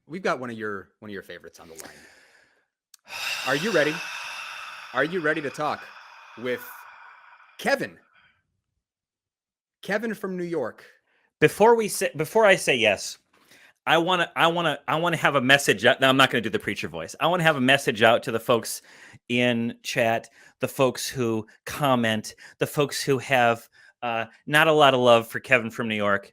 we've got one of your favorites on the line. Are you ready? Are you ready to talk with Kevin? Kevin from New York. Before I say yes, I want to have a message out. Now, I'm not going to do the preacher voice. I want to have a message out to the folks in chat, the folks who comment, the folks who have not a lot of love for Kevin from New York.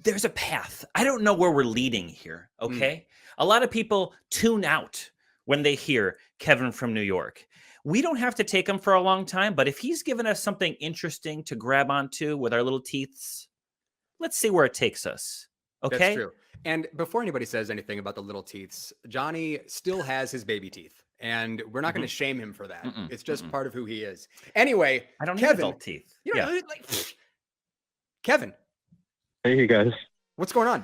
There's a path. I don't know where we're leading here, okay? A lot of people tune out when they hear Kevin from New York. We don't have to take him for a long time, but if he's given us something interesting to grab onto with our little teeths, let's see where it takes us, okay? That's true. And before anybody says anything about the little teeths, Johnny still has his baby teeth, and we're not going to shame him for that. It's just part of who he is. Anyway, I don't Kevin, have adult teeth. You know, like, Kevin. Hey, you guys. What's going on?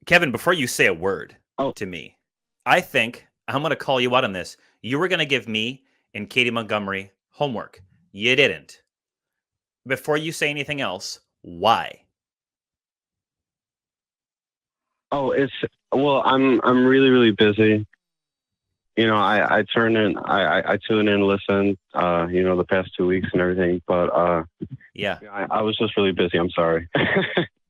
Kevin, before you say a word to me, I think I'm going to call you out on this. You were going to give me and Katie Montgomery homework. You didn't. Before you say anything else, why? Oh, I'm really, really busy. You know, I tune in, listen, the past 2 weeks and everything, but yeah, I was just really busy. I'm sorry.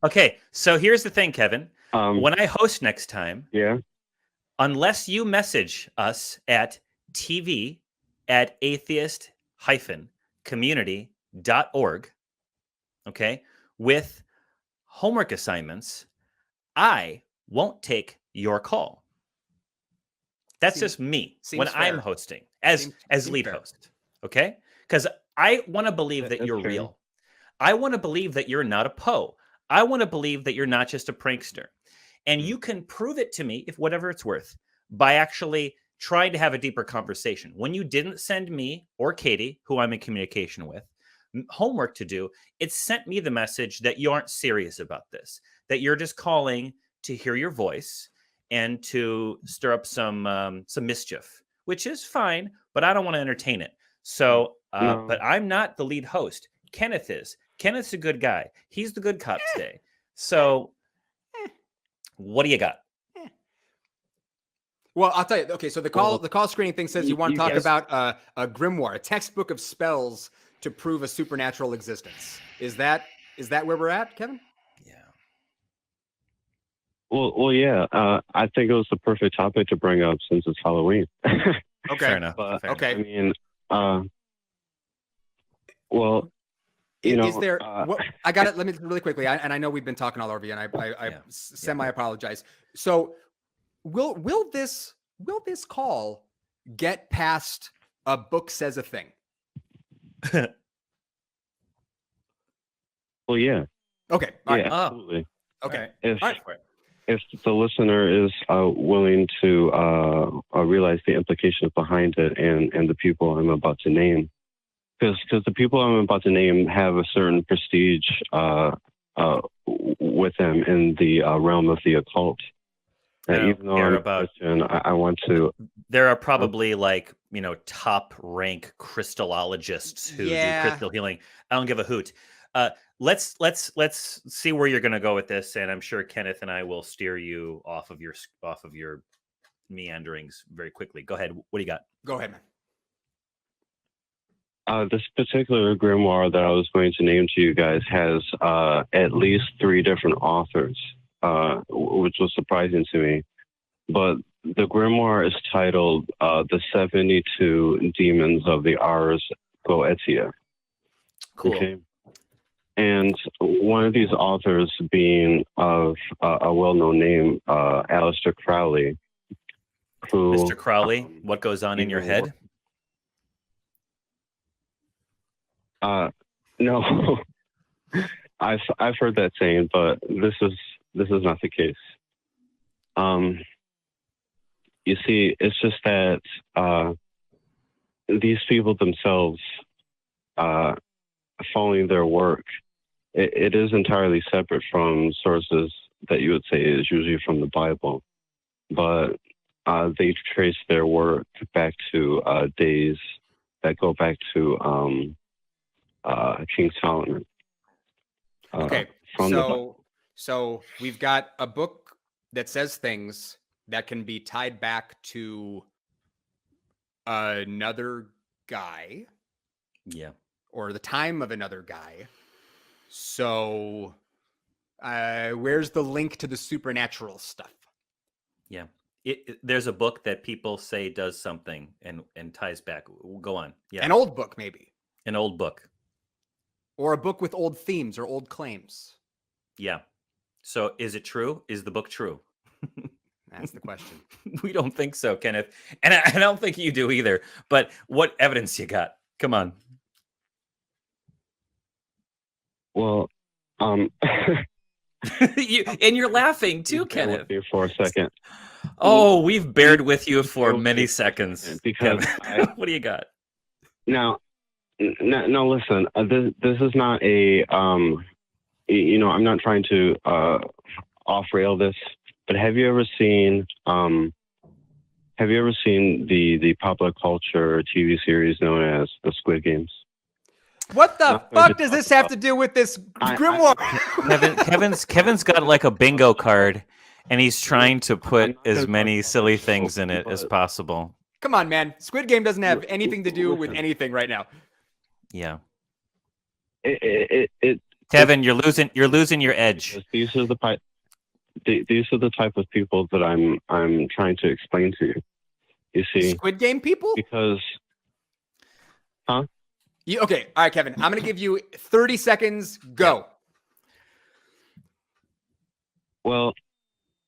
Okay, so here's the thing, Kevin. When I host next time, unless you message us at tv@atheist-community.org, okay, with homework assignments, I won't take your call. That's just me when I'm hosting as lead host, okay? Because I want to believe that you're real. I want to believe that you're not a Poe. I want to believe that you're not just a prankster. And you can prove it to me, if whatever it's worth, by actually trying to have a deeper conversation. When you didn't send me or Katie, who I'm in communication with, homework to do, it sent me the message that you aren't serious about this, that you're just calling to hear your voice and to stir up some mischief, which is fine, but I don't want to entertain it. So, but I'm not the lead host. Kenneth is. Kenneth's a good guy. He's the good cop today. So, what do you got? Well, I'll tell you. Okay, so the call screening thing says you want to talk about a grimoire, a textbook of spells to prove a supernatural existence. Is that where we're at, Kevin? Yeah. Well, yeah. I think it was the perfect topic to bring up since it's Halloween. Okay. Fair enough. Okay. I mean, well, is there? I got it. Let me really quickly. And I know we've been talking all over you, and I semi apologize. So, will this call get past a book says a thing? Well, yeah. Okay. Yeah, absolutely. Okay. If the listener is willing to realize the implications behind it and the people I'm about to name, because the people I'm about to name have a certain prestige with them in the realm of the occult. Even though I'm a Christian, I want to. There are probably top rank crystallologists who do crystal healing. I don't give a hoot. Let's see where you're going to go with this, and I'm sure Kenneth and I will steer you off of your meanderings very quickly. Go ahead. What do you got? Go ahead, man. This particular grimoire that I was going to name to you guys has at least 3 different authors, which was surprising to me. But the grimoire is titled "The 72 Demons of the Ars Goetia." Cool. Okay? And one of these authors being of a well-known name, Aleister Crowley. Who, Mr. Crowley, what goes on in your head? No, I've heard that saying, but this is not the case. You see, it's just that these people themselves, following their work, it is entirely separate from sources that you would say is usually from the Bible, but they trace their work back to days that go back to King Solomon. Okay, so So we've got a book that says things that can be tied back to another guy. Yeah. Or the time of another guy. So where's the link to the supernatural stuff? Yeah. There's a book that people say does something and ties back. Go on. Yeah. An old book, maybe. An old book. Or a book with old themes or old claims. Yeah. So is it true? Is the book true? That's the question. We don't think so, Kenneth. And I don't think you do either. But what evidence you got? Come on. Well, And you're laughing too, Kenneth. With you for a second. Oh, we've bared with you for many seconds. Because what do you got? Now, listen. This is not a I'm not trying to off-rail this, but have you ever seen the popular culture TV series known as the Squid Games? What the fuck does this have to do with this grimoire? Kevin's got like a bingo card, and he's trying to put as many silly things in it as possible. Come on, man. Squid Game doesn't have anything to do with anything right now. Yeah. Kevin, you're losing your edge. These are the type of people that I'm trying to explain to you. You see, Squid Game people? Because, Okay, all right, Kevin. I'm going to give you 30 seconds. Go. Well,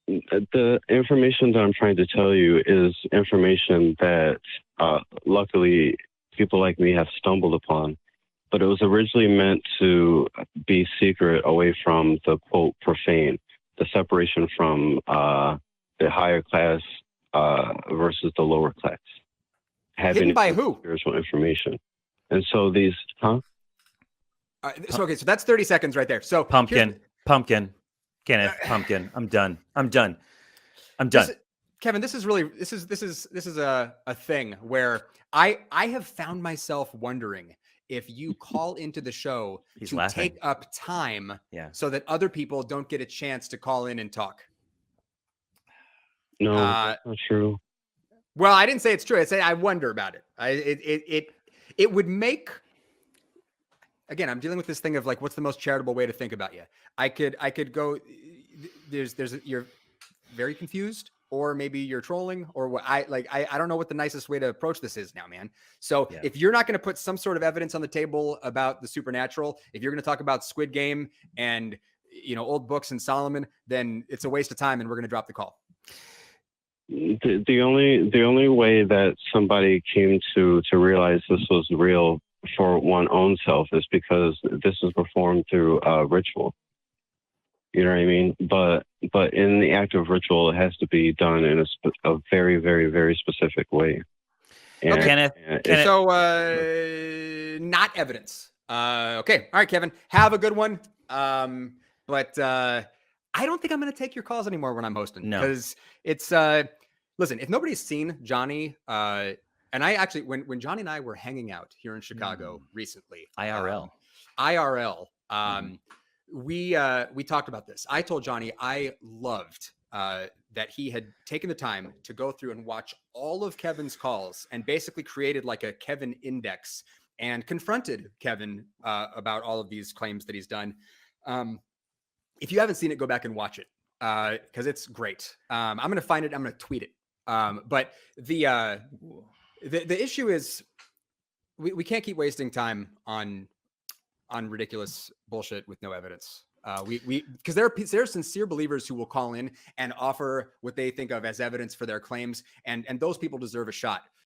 the information that I'm trying to tell you is information that luckily people like me have stumbled upon. But it was originally meant to be secret away from the, quote, profane, the separation from the higher class versus the lower class. Hidden by who? Spiritual information. And so these, so that's 30 seconds right there. So Pumpkin, Kenneth, pumpkin. I'm done. Kevin, this is a thing where I have found myself wondering if you call into the show take up time so that other people don't get a chance to call in and talk. No, that's not true. Well, I didn't say it's true. I say I wonder about it. It would make, again, I'm dealing with this thing of like, what's the most charitable way to think about you? I could go, you're very confused, or maybe you're trolling, or what I don't know what the nicest way to approach this is now, man. So if you're not going to put some sort of evidence on the table about the supernatural, if you're going to talk about Squid Game and, old books and Solomon, then it's a waste of time and we're going to drop the call. The only way that somebody came to realize this was real for one's own self is because this is performed through ritual. You know what I mean? But in the act of ritual, it has to be done in a very, very, very specific way. And, Kenneth. So not evidence. Okay. All right, Kevin. Have a good one. But I don't think I'm going to take your calls anymore when I'm hosting. No. Because it's listen, if nobody's seen Johnny, and I actually when Johnny and I were hanging out here in Chicago recently, IRL, we talked about this. I told Johnny I loved that he had taken the time to go through and watch all of Kevin's calls and basically created like a Kevin index and confronted Kevin about all of these claims that he's done. If you haven't seen it, go back and watch it because it's great. I'm going to find it. I'm going to tweet it. But the issue is we can't keep wasting time on ridiculous bullshit with no evidence. Because there are sincere believers who will call in and offer what they think of as evidence for their claims, and those people deserve a shot.